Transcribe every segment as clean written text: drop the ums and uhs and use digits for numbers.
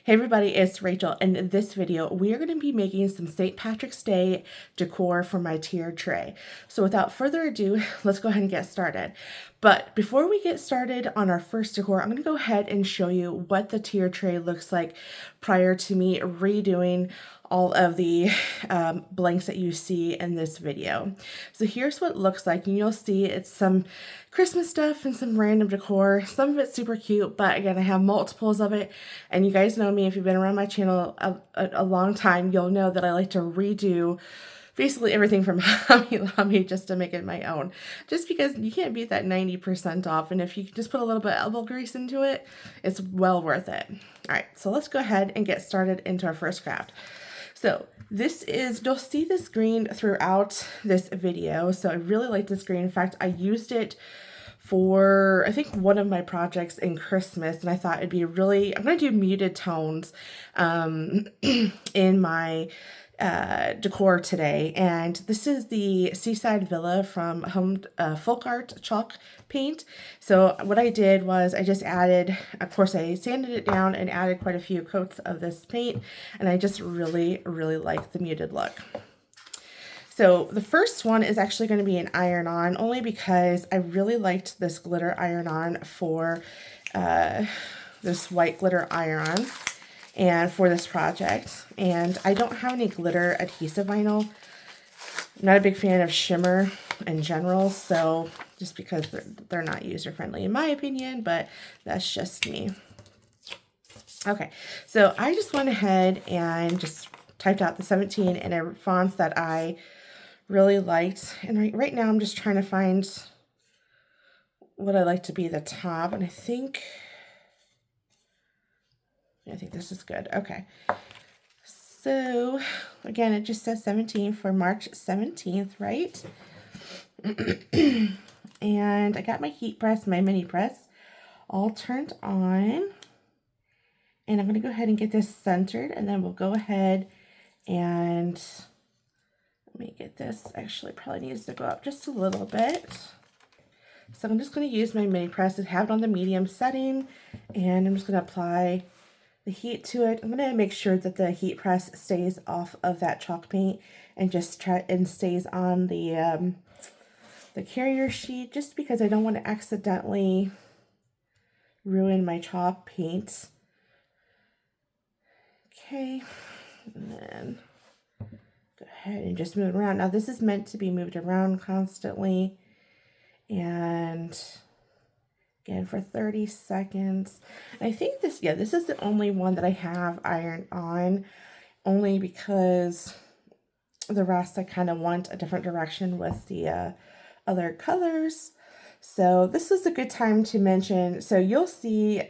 Hey everybody, it's Rachel, and in this video we are going to be making some St. Patrick's Day decor for my tier tray. So without further ado, let's go ahead and get started. But before we get started on our first decor, I'm going to go ahead and show you what the tier tray looks like prior to me redoing all of the blanks that you see in this video. So here's what it looks like, and you'll see it's some Christmas stuff and some random decor. Some of it's super cute, but again, I have multiples of it, and you guys know me, if you've been around my channel a long time, you'll know that I like to redo basically everything from Hobby Lobby just to make it my own, just because you can't beat that 90% off, and if you just put a little bit of elbow grease into it, it's well worth it. All right, so let's go ahead and get started into our first craft. So this is, you'll see this green throughout this video, so I really like this green. In fact, I used it for, I think, one of my projects in Christmas, and I thought it'd be really, I'm going to do muted tones in my decor today. And this is the Seaside Villa from Folk Art Chalk Paint. So what I did was I just added, of course I sanded it down and added quite a few coats of this paint, and I just really like the muted look. So the first one is actually going to be an iron-on, only because I really liked this glitter iron-on for this white glitter iron-on and for this project. And I don't have any glitter adhesive vinyl. I'm not a big fan of shimmer in general, so just because they're not user-friendly in my opinion, but that's just me. Okay, so I just went ahead and just typed out the 17 in a font that I really liked, and right now I'm just trying to find what I like to be the top, and I think this is good. Okay, so again, it just says 17 for March 17th, right? And I got my heat press, my mini press, all turned on, and I'm going to go ahead and get this centered, and then we'll go ahead and let me get this, actually probably needs to go up just a little bit. So I'm just going to use my mini press and have it on the medium setting, and I'm just going to apply the heat to it. I'm going to make sure that the heat press stays off of that chalk paint and just try and stays on the carrier sheet, just because I don't want to accidentally ruin my chalk paint. Okay, and then go ahead and just move it around. Now this is meant to be moved around constantly, and again for 30 seconds. And I think this, yeah, this is the only one that I have ironed on, only because the rest I kind of want a different direction with the other colors. So this is a good time to mention, so you'll see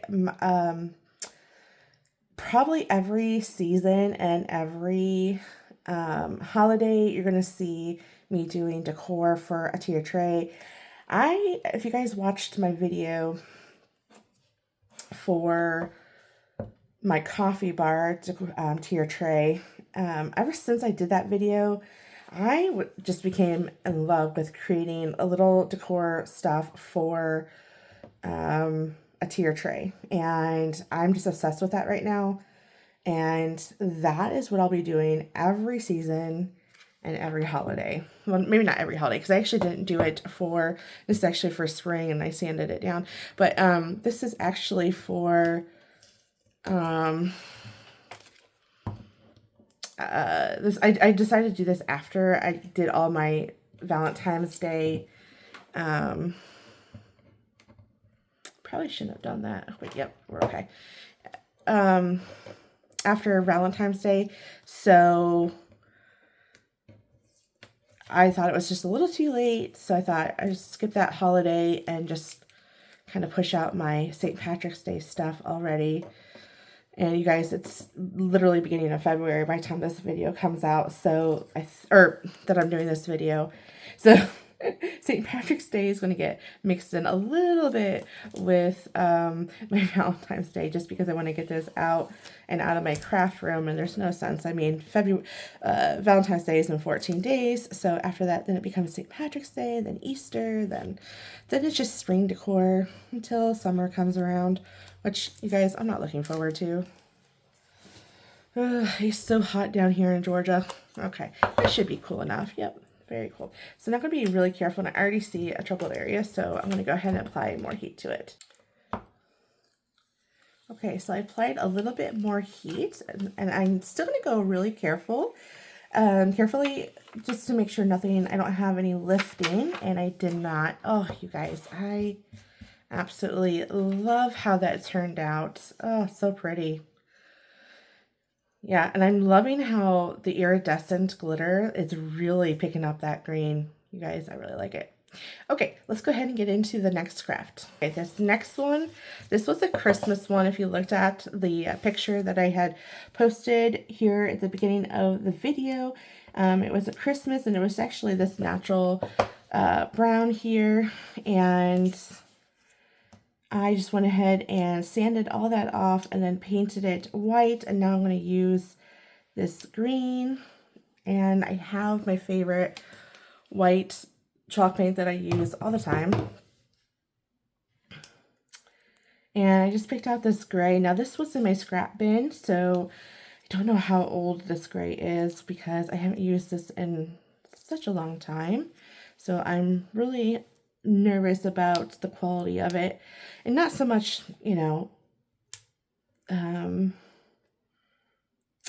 probably every season and every holiday, you're going to see me doing decor for a tier tray. If you guys watched my video for my coffee bar tier tray, ever since I did that video, I just became in love with creating a little decor stuff for a tier tray, and I'm just obsessed with that right now. And that is what I'll be doing every season and every holiday. Well, maybe not every holiday, because I actually didn't do it for, this is actually for spring and I sanded it down. But this is actually for this. I decided to do this after I did all my Valentine's Day. Probably shouldn't have done that. Wait, yep, we're okay. After Valentine's Day, so I thought it was just a little too late, so I thought I'd just skip that holiday and just kind of push out my St. Patrick's Day stuff already. And you guys, it's literally beginning of February by the time this video comes out, so that I'm doing this video. So St. Patrick's Day is going to get mixed in a little bit with my Valentine's Day, just because I want to get this out and out of my craft room, and there's no sense. I mean, Valentine's Day is in 14 days, so after that, then it becomes St. Patrick's Day, then Easter, then it's just spring decor until summer comes around, which, you guys, I'm not looking forward to. It's so hot down here in Georgia. Okay, it should be cool enough. Yep, very cool. So I'm not going to be really careful, and I already see a troubled area, so I'm going to go ahead and apply more heat to it. Okay, so I applied a little bit more heat, and I'm still going to go really carefully, just to make sure I don't have any lifting, and I did not. Oh, you guys, I absolutely love how that turned out. Oh, so pretty. Yeah, and I'm loving how the iridescent glitter is really picking up that green. You guys, I really like it. Okay, let's go ahead and get into the next craft. Okay, this next one, this was a Christmas one. If you looked at the picture that I had posted here at the beginning of the video, it was at Christmas, and it was actually this natural brown here, and I just went ahead and sanded all that off and then painted it white, and now I'm going to use this green, and I have my favorite white chalk paint that I use all the time. And I just picked out this gray. Now this was in my scrap bin, so I don't know how old this gray is because I haven't used this in such a long time. So I'm really nervous about the quality of it, and not so much, you know,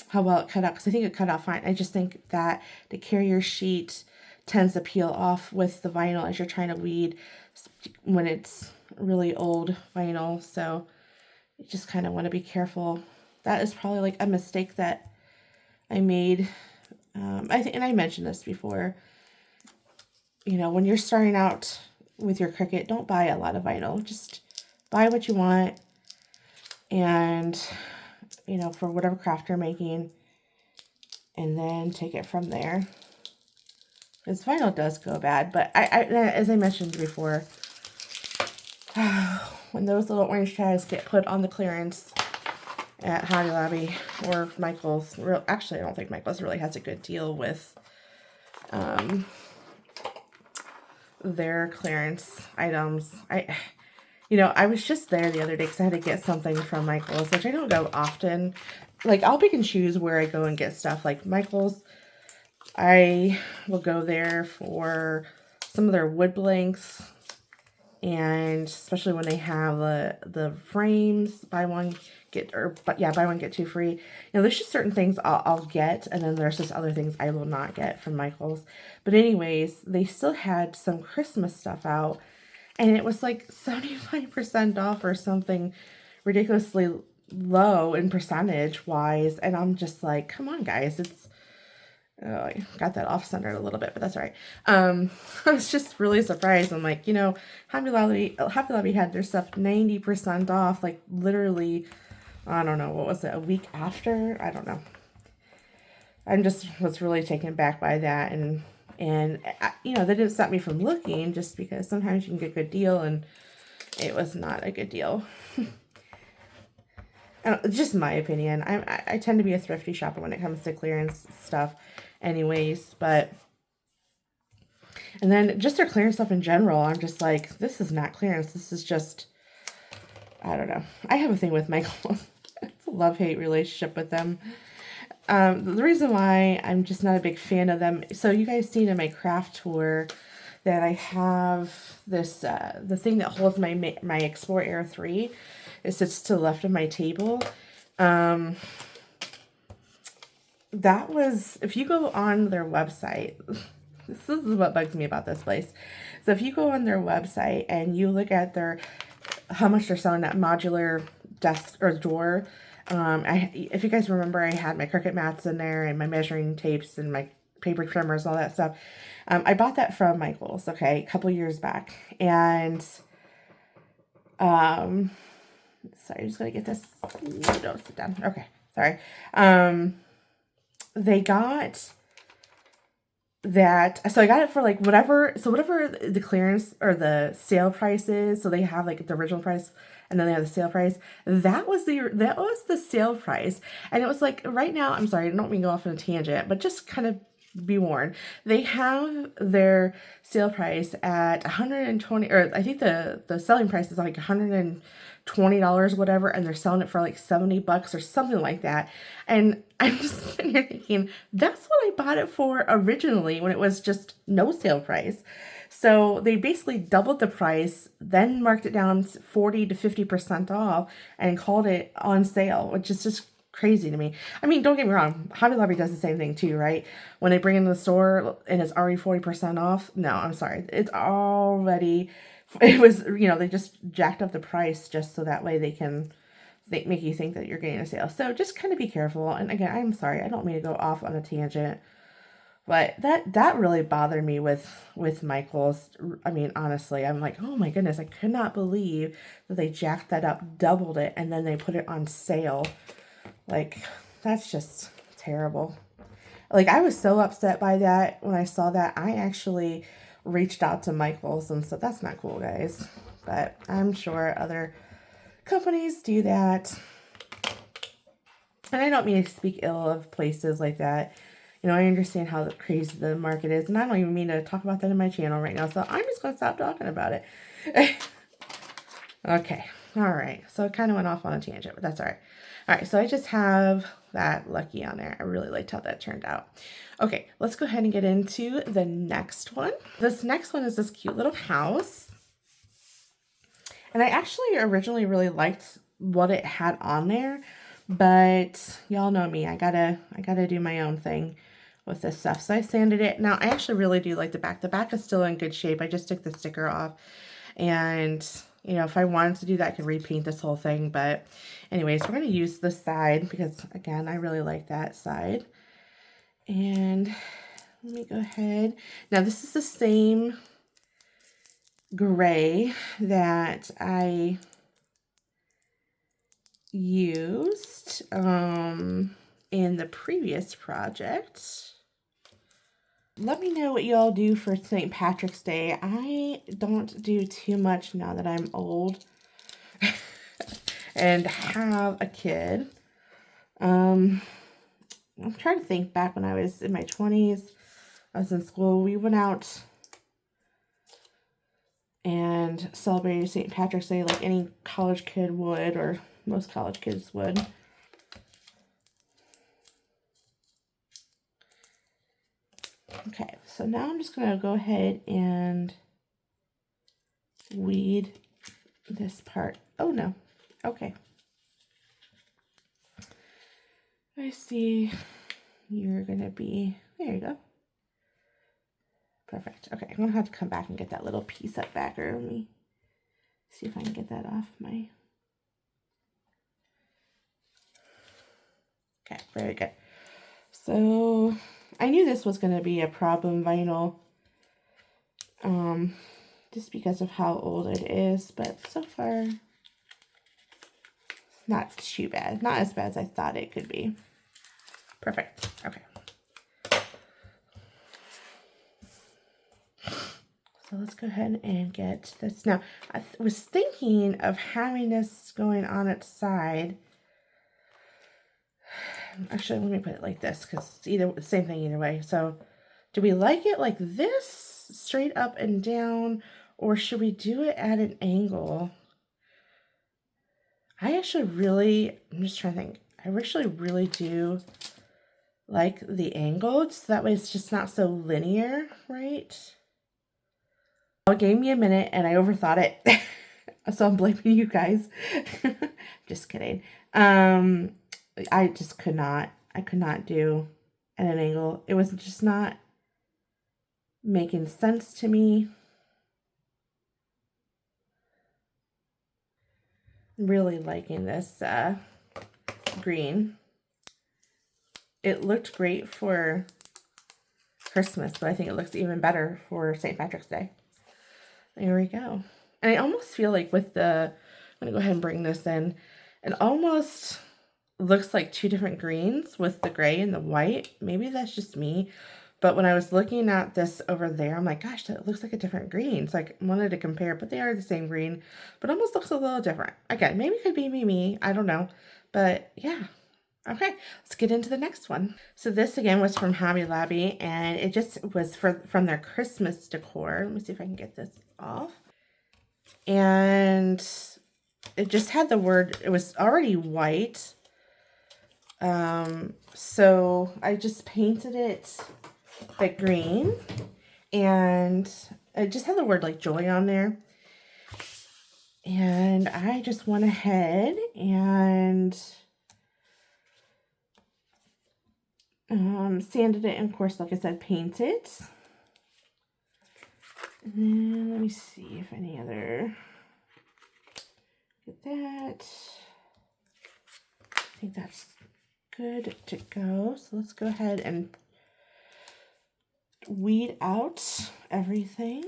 how well it cut out, because I think it cut out fine. I just think that the carrier sheet tends to peel off with the vinyl as you're trying to weed when it's really old vinyl, so you just kind of want to be careful. That is probably like a mistake that I made. I think, and I mentioned this before, you know, when you're starting out with your Cricut, don't buy a lot of vinyl. Just buy what you want, and, you know, for whatever craft you're making, and then take it from there. Because vinyl does go bad, but as I mentioned before, when those little orange tags get put on the clearance at Hobby Lobby or Michael's, actually I don't think Michael's really has a good deal with their clearance items. I was just there the other day because I had to get something from Michael's, which I don't go often. Like, I'll pick and choose where I go and get stuff. Like Michael's, I will go there for some of their wood blanks, and especially when they have the frames, buy one get two free. You know, there's just certain things I'll get, and then there's just other things I will not get from Michael's. But anyways, they still had some Christmas stuff out, and it was like 75% off or something ridiculously low in percentage wise, and I'm just like, come on guys, it's I got that off-centered a little bit, but that's all right. I was just really surprised. I'm like, you know, Hobby Lobby had their stuff 90% off, like literally, I don't know, what was it, a week after? I don't know. I was really taken back by that, and you know, that didn't stop me from looking, just because sometimes you can get a good deal, and it was not a good deal. Just my opinion. I tend to be a thrifty shopper when it comes to clearance stuff anyways, but, and then just their clearance stuff in general, I'm just like, this is not clearance, this is just, I don't know. I have a thing with Michael's. It's a love-hate relationship with them. The reason why I'm just not a big fan of them, so you guys seen in my craft tour that I have this, the thing that holds my Explore Air 3, it sits to the left of my table. That was, if you go on their website, this is what bugs me about this place. So if you go on their website and you look at how much they're selling that modular desk or drawer, if you guys remember, I had my Cricut mats in there and my measuring tapes and my paper trimmers and all that stuff. I bought that from Michael's, okay, a couple years back. And, sorry, I'm just going to get this. Ooh, don't sit down. Okay, sorry. They got that, so I got it for like whatever the clearance or the sale price is. So they have like the original price, and then they have the sale price. That was the sale price, and it was like, right now, I'm sorry, I don't mean to go off on a tangent, but just kind of be warned. They have their sale price at 120, or I think the selling price is like $120, whatever, and they're selling it for like $70 or something like that. And I'm just sitting here thinking, that's what I bought it for originally when it was just no sale price. So they basically doubled the price, then marked it down 40 to 50% off and called it on sale, which is just crazy to me. I mean, don't get me wrong, Hobby Lobby does the same thing too, right? When they bring it in the store and it's already 40% off. No, I'm sorry. It's already, it was, you know, they just jacked up the price just so that way they can make you think that you're getting a sale. So just kind of be careful. And again, I'm sorry, I don't mean to go off on a tangent, but that really bothered me with Michael's. I mean, honestly, I'm like, oh my goodness, I could not believe that they jacked that up, doubled it, and then they put it on sale. Like, that's just terrible. Like, I was so upset by that when I saw that. I actually reached out to Michael's and said, that's not cool, guys. But I'm sure other companies do that. And I don't mean to speak ill of places like that. You know, I understand how crazy the market is, and I don't even mean to talk about that in my channel right now, so I'm just going to stop talking about it. Okay, all right, so it kind of went off on a tangent, but that's all right. All right, so I just have that Lucky on there. I really liked how that turned out. Okay, let's go ahead and get into the next one. This next one is this cute little house. And I actually originally really liked what it had on there, but y'all know me. I gotta do my own thing with this stuff. So I sanded it. Now, I actually really do like the back. The back is still in good shape. I just took the sticker off. And, you know, if I wanted to do that, I could repaint this whole thing. But anyways, we're going to use this side because, again, I really like that side. And let me go ahead. Now, this is the same gray that I used in the previous project. Let me know what y'all do for St. Patrick's Day. I don't do too much now that I'm old and have a kid. I'm trying to think back when I was in my 20s. I was in school. We went out and celebrated St. Patrick's Day like any college kid would, or most college kids would. Okay, so now I'm just going to go ahead and weed this part. Oh, no. Okay. I see you're going to be, there you go. Perfect. Okay, I'm going to have to come back and get that little piece up back, or let me see if I can get that off my... Okay, very good. So I knew this was going to be a problem vinyl, just because of how old it is, but so far it's not too bad. Not as bad as I thought it could be. Perfect. Okay. So let's go ahead and get this. Now, I was thinking of having this going on its side. Actually, let me put it like this because it's either the same thing either way. So, do we like it like this, straight up and down, or should we do it at an angle? I actually really, I'm just trying to think. I actually really do like the angle, so that way it's just not so linear, right? It gave me a minute and I overthought it. So I'm blaming you guys. Just kidding. I just could not do at an angle. It was just not making sense to me. I'm really liking this green. It looked great for Christmas, but I think it looks even better for St. Patrick's Day. There we go. And I almost feel like with the, I'm going to go ahead and bring this in. It almost looks like two different greens with the gray and the white. Maybe that's just me. But when I was looking at this over there, I'm like, gosh, that looks like a different green. So I wanted to compare, but they are the same green, but almost looks a little different. Again, maybe it could be me. I don't know. But yeah, Okay, let's get into the next one. So this again was from Hobby Lobby, and it just was from their Christmas decor. Let me see if I can get this off. And it just had the word, it was already white. So I just painted it like green, and it just had the word like joy on there. And I just went ahead and sanded it, and of course, like I said, paint it. And then let me see if any other, get that. I think that's good to go. So let's go ahead and weed out everything.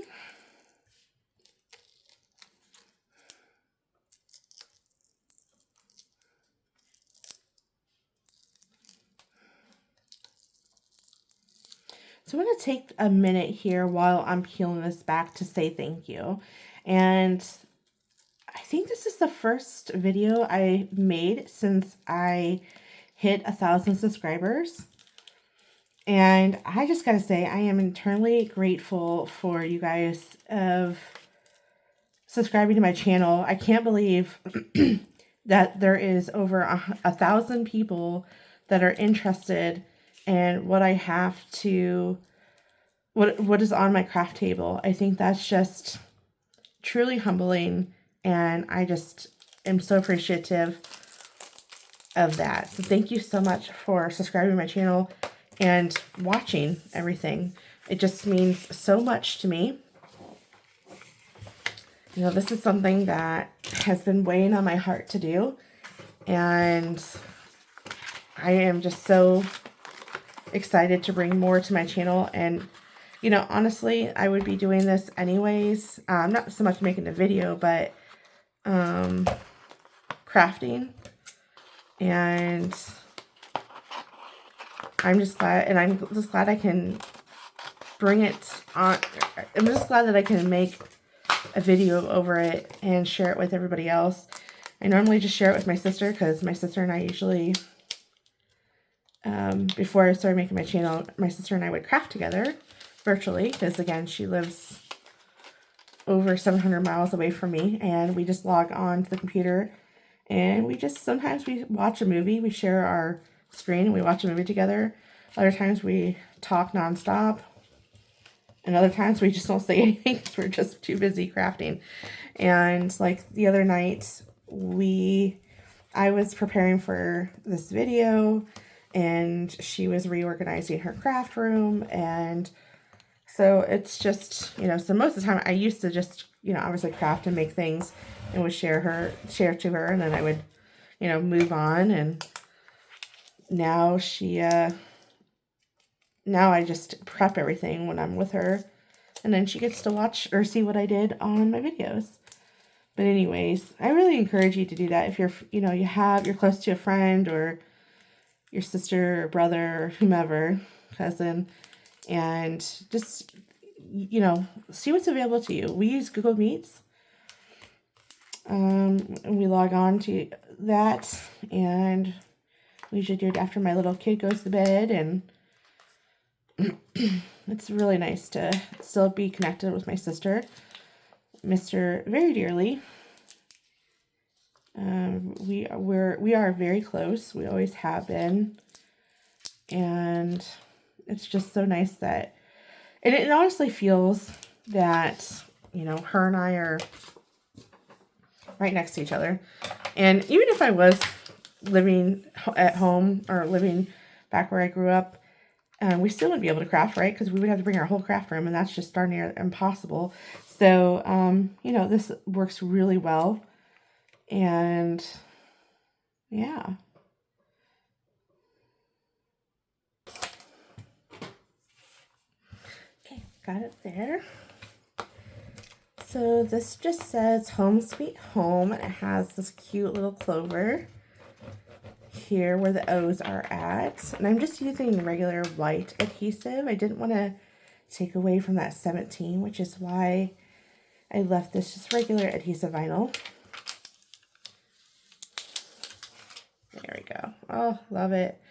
So I'm going to take a minute here while I'm peeling this back to say thank you. And I think this is the first video I made since I hit 1,000 subscribers. And I just got to say, I am eternally grateful for you guys of subscribing to my channel. I can't believe that there is over 1,000 people that are interested in what I have to, what is on my craft table. I think that's just truly humbling, and I just am so appreciative of that. So thank you so much for subscribing to my channel and watching everything. It just means so much to me. You know, this is something that has been weighing on my heart to do, and I am just so excited to bring more to my channel. And you know, honestly, I would be doing this anyways. Not so much making a video, but crafting. And I'm just glad, and I'm just glad I can bring it on. I'm just glad that I can make a video over it and share it with everybody else. I normally just share it with my sister, because my sister and I usually, before I started making my channel, my sister and I would craft together virtually, because again, she lives over 700 miles away from me, and we just log on to the computer, and we just, sometimes we watch a movie, we share our screen and we watch a movie together. Other times we talk nonstop, and other times we just don't say anything because we're just too busy crafting. And like the other night, I was preparing for this video, and she was reorganizing her craft room, and so it's just, you know, so most of the time I used to just, you know, obviously craft and make things and would share to her, and then I would, you know, move on. And now now I just prep everything when I'm with her, and then she gets to watch or see what I did on my videos. But anyways, I really encourage you to do that if you're, you know, you're close to a friend or your sister or brother or whomever, cousin, and just, you know, see what's available to you. We use Google Meets, and we log on to that, and we usually do it after my little kid goes to bed, and it's really nice to still be connected with my sister. Miss her very dearly. We are very close. We always have been, and it's just so nice that, and it honestly feels that, you know, her and I are right next to each other. And even if I was living at home or living back where I grew up, we still wouldn't be able to craft, right? Because we would have to bring our whole craft room, and that's just darn near impossible. So, you know, this works really well. And yeah. Okay, got it there. So this just says Home Sweet Home. It has this cute little clover here where the O's are at. And I'm just using regular white adhesive. I didn't want to take away from that 17, which is why I left this just regular adhesive vinyl. There we go. Oh, love it.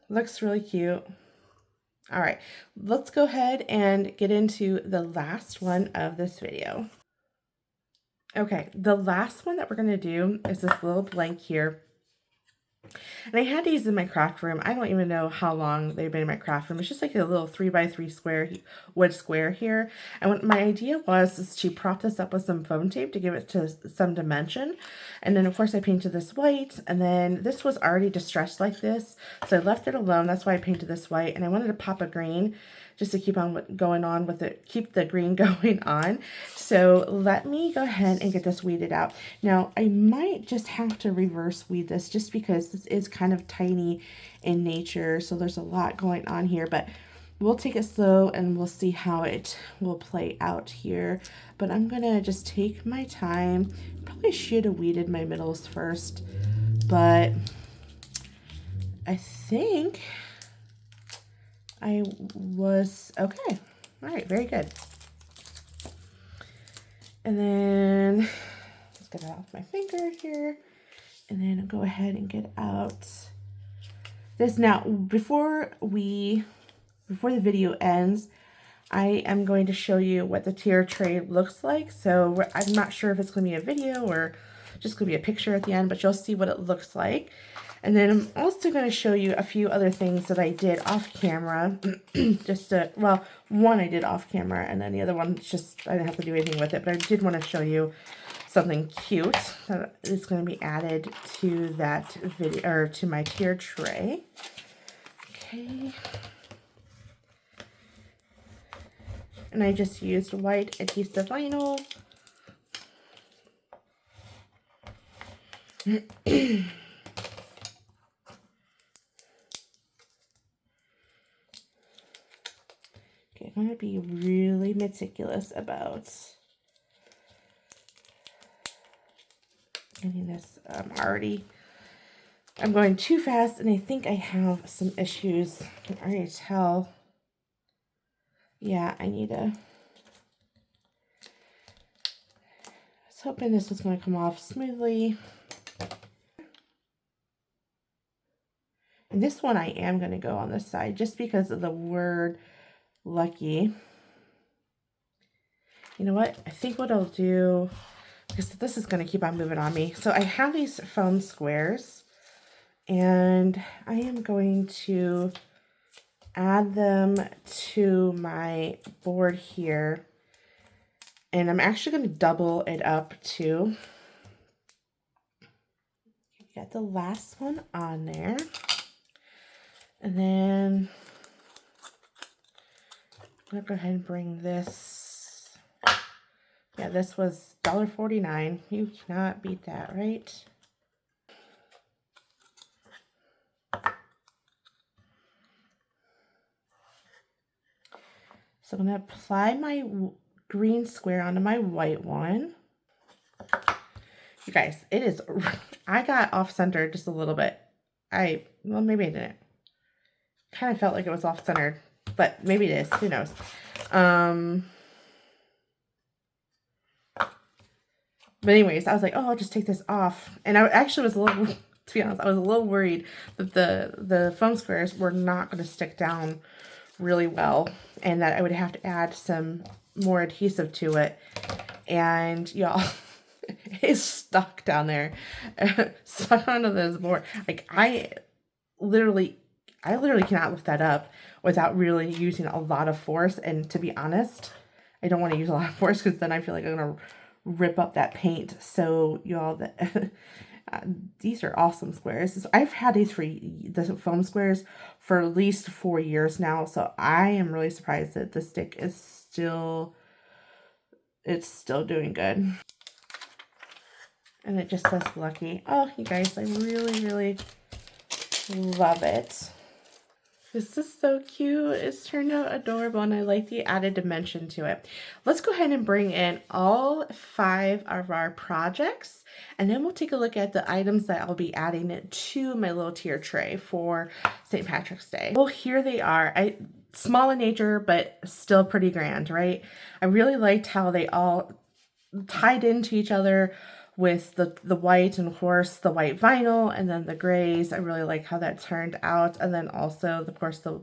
Looks really cute. All right, let's go ahead and get into the last one of this video. Okay, the last one that we're gonna do is this little blank here. And I had these in my craft room. I don't even know how long they've been in my craft room. It's just like a little 3x3 square wood square here. And what my idea was is to prop this up with some foam tape to give it to some dimension. And then of course I painted this white, and then this was already distressed like this. So I left it alone. That's why I painted this white. And I wanted to pop a green just to keep on going on with it, keep the green going on. So let me go ahead and get this weeded out. Now I might just have to reverse weed this just because this is kind of tiny in nature. So there's a lot going on here, but we'll take it slow and we'll see how it will play out here. But I'm gonna just take my time. Probably should have weeded my middles first, but I think I was okay. All right, very good. And then let's get it off my finger here. And then I'll go ahead and get out this. Now, before the video ends, I am going to show you what the tier tray looks like. So I'm not sure if it's going to be a video or just going to be a picture at the end, but you'll see what it looks like. And then I'm also going to show you a few other things that I did off camera. Well, one I did off camera, and then the other one just, I didn't have to do anything with it, but I did want to show you something cute that is going to be added to that video, or to my tier tray. Okay. And I just used white adhesive vinyl. Okay, I'm going to be really meticulous about getting this I'm going too fast, and I think I have some issues. I can already tell. Yeah, I was hoping this was going to come off smoothly. And this one I am going to go on this side just because of the word lucky. You know what? I think what I'll do, because this is going to keep on moving on me. So I have these foam squares, and I am going to add them to my board here. And I'm actually going to double it up too. Got the last one on there. And then I'm going to go ahead and bring this. Yeah, this was $1.49. You cannot beat that, right? So I'm going to apply my green square onto my white one. You guys, it is, I got off-center just a little bit. Well, maybe I didn't. Kind of felt like it was off-centered, but maybe it is. Who knows? But anyways, I was like, oh, I'll just take this off. And I actually was a little, to be honest, I was a little worried that the foam squares were not going to stick down really well, and that I would have to add some more adhesive to it. And y'all, it's stuck down there, stuck onto this board. Like I literally cannot lift that up without really using a lot of force. And to be honest, I don't want to use a lot of force because then I feel like I'm gonna rip up that paint. So y'all, these are awesome squares. I've had these the foam squares for at least 4 years now. So I am really surprised that the stick is still doing good. And it just says lucky. Oh, you guys, I really, really love it. This is so cute. It's turned out adorable, and I like the added dimension to it. Let's go ahead and bring in all 5 of our projects, and then we'll take a look at the items that I'll be adding to my little tier tray for St. Patrick's Day. Well, here they are. Small in nature, but still pretty grand, right? I really liked how they all tied into each other with the white, and of course the white vinyl, and then the grays. I really like how that turned out. And then also, of course, the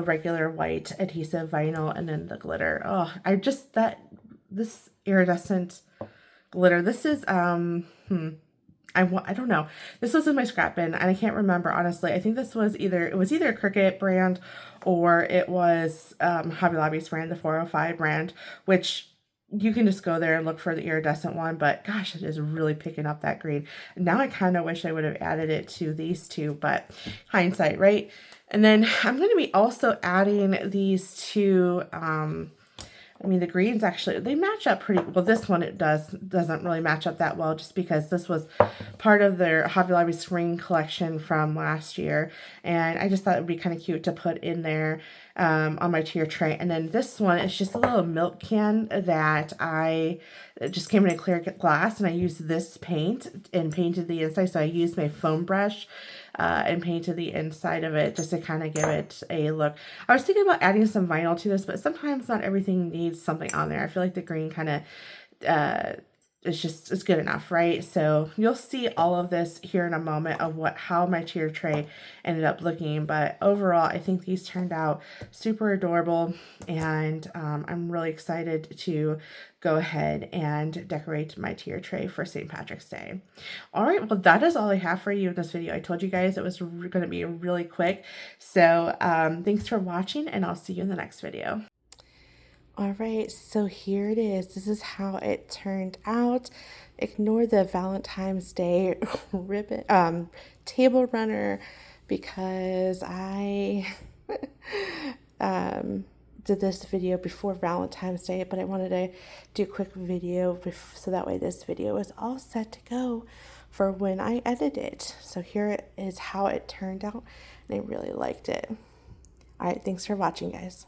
regular white adhesive vinyl, and then the glitter. Oh, this iridescent glitter. This is I don't know. This was in my scrap bin, and I can't remember, honestly. I think this was either a Cricut brand, or it was Hobby Lobby's brand, the 405 brand, which you can just go there and look for the iridescent one. But gosh, it is really picking up that green. Now I kind of wish I would have added it to these two, but hindsight, right? And then I'm going to be also adding these two, the greens actually, they match up pretty well. This one, doesn't really match up that well, just because this was part of their Hobby Lobby spring collection from last year. And I just thought it would be kind of cute to put in there on my tier tray. And then this one is just a little milk can that it just came in a clear glass, and I used this paint and painted the inside. So I used my foam brush and painted the inside of it just to kind of give it a look. I was thinking about adding some vinyl to this, but sometimes not everything needs something on there. I feel like the green kind of it's good enough, right? So you'll see all of this here in a moment of how my tier tray ended up looking. But overall, I think these turned out super adorable, and I'm really excited to go ahead and decorate my tier tray for St. Patrick's Day. All right, well, that is all I have for you in this video. I told you guys it was going to be really quick. So thanks for watching, and I'll see you in the next video. All right, so here it is. This is how it turned out. Ignore the Valentine's Day ribbon, table runner, because I did this video before Valentine's Day, but I wanted to do a quick video so that way this video is all set to go for when I edit it. So here it is how it turned out, and I really liked it. All right, thanks for watching, guys.